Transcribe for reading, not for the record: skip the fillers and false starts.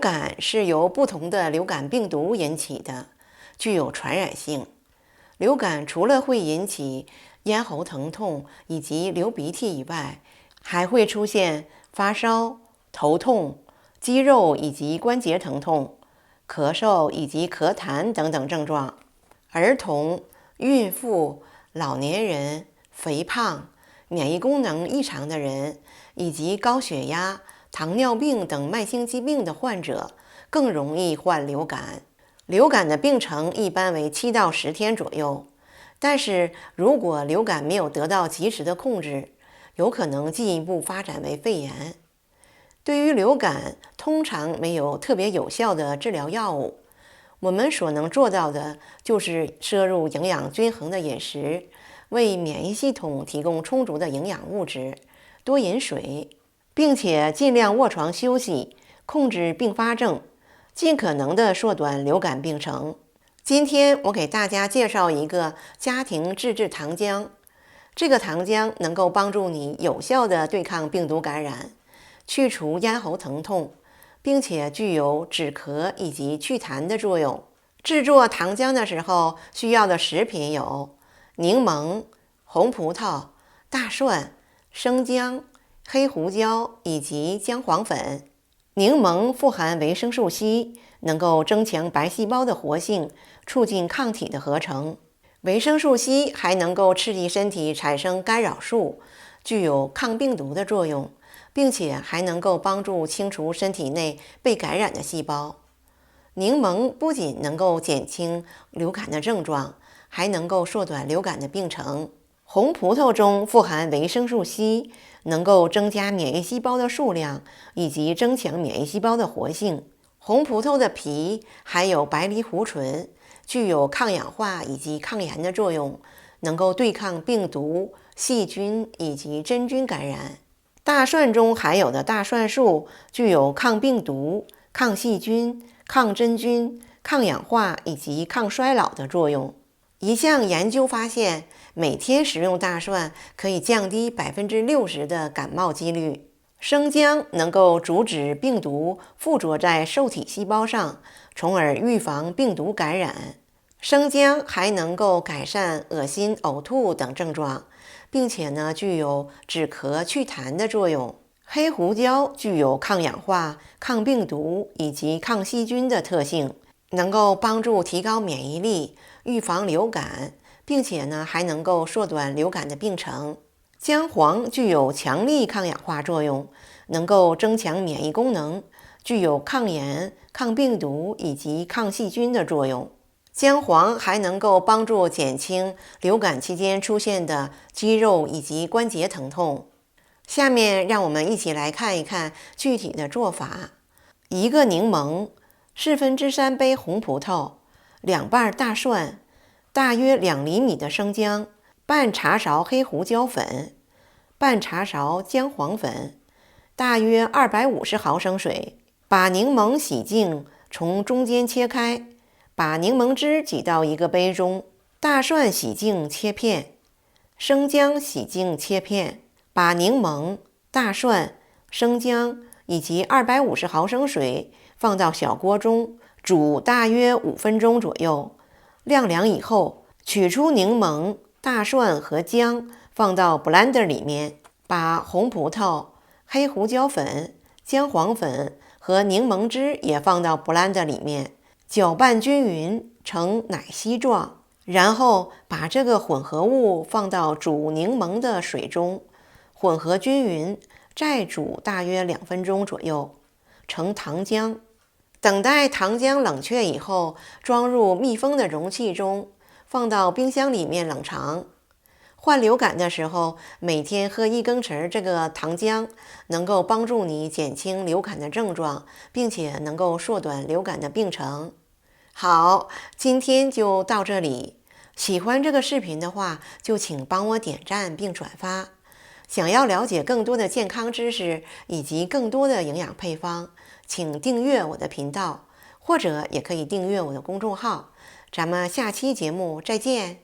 感是由不同的流感病毒引起的，具有传染性。流感除了会引起咽喉疼痛以及流鼻涕以外，还会出现发烧、头痛、肌肉以及关节疼痛、咳嗽以及咳痰等等症状。儿童、孕妇、老年人、肥胖、免疫功能异常的人，以及高血压、糖尿病等慢性疾病的患者更容易患流感。流感的病程一般为7到10天左右，但是如果流感没有得到及时的控制，有可能进一步发展为肺炎。对于流感，通常没有特别有效的治疗药物，我们所能做到的就是摄入营养均衡的饮食，为免疫系统提供充足的营养物质，多饮水，并且尽量卧床休息，控制并发症，尽可能的缩短流感病程。今天我给大家介绍一个家庭自制糖浆，这个糖浆能够帮助你有效的对抗病毒感染，去除咽喉疼痛，并且具有止咳以及祛痰的作用。制作糖浆的时候需要的食品有柠檬、红葡萄、大蒜、生姜、黑胡椒以及姜黄粉。柠檬富含维生素 C， 能够增强白细胞的活性，促进抗体的合成。维生素 C 还能够刺激身体产生干扰素，具有抗病毒的作用，并且还能够帮助清除身体内被感染的细胞。柠檬不仅能够减轻流感的症状，还能够缩短流感的病程。红葡萄中富含维生素 C， 能够增加免疫细胞的数量，以及增强免疫细胞的活性。红葡萄的皮含有白藜芦醇，具有抗氧化以及抗炎的作用，能够对抗病毒、细菌以及真菌感染。大蒜中含有的大蒜素具有抗病毒、抗细菌、抗真菌、抗氧化以及抗衰老的作用。一项研究发现，每天食用大蒜可以降低60%的感冒几率。生姜能够阻止病毒附着在受体细胞上，从而预防病毒感染。生姜还能够改善恶心、呕吐等症状，并且具有止咳祛痰的作用。黑胡椒具有抗氧化、抗病毒以及抗细菌的特性，能够帮助提高免疫力，预防流感，并且还能够缩短流感的病程。姜黄具有强力抗氧化作用，能够增强免疫功能，具有抗炎、抗病毒以及抗细菌的作用。姜黄还能够帮助减轻流感期间出现的肌肉以及关节疼痛。下面让我们一起来看一看具体的做法。1个柠檬，3/4杯红葡萄，2瓣大蒜，大约2厘米的生姜，半茶勺黑胡椒粉，半茶勺姜黄粉，大约250毫升水。把柠檬洗净，从中间切开，把柠檬汁挤到1个杯中。大蒜洗净切片，生姜洗净切片。把柠檬、大蒜、生姜以及250毫升水放到小锅中，煮大约5分钟左右。晾凉以后，取出柠檬、大蒜和姜，放到 blender 里面，把红葡萄、黑胡椒粉、姜黄粉和柠檬汁也放到 blender 里面，搅拌均匀成奶昔状。然后把这个混合物放到煮柠檬的水中，混合均匀，再煮大约2分钟左右，成糖浆。等待糖浆冷却以后，装入密封的容器中，放到冰箱里面冷藏。患流感的时候，每天喝1羹匙这个糖浆，能够帮助你减轻流感的症状，并且能够缩短流感的病程。好，今天就到这里。喜欢这个视频的话，就请帮我点赞并转发。想要了解更多的健康知识以及更多的营养配方，请订阅我的频道，或者也可以订阅我的公众号。咱们下期节目再见。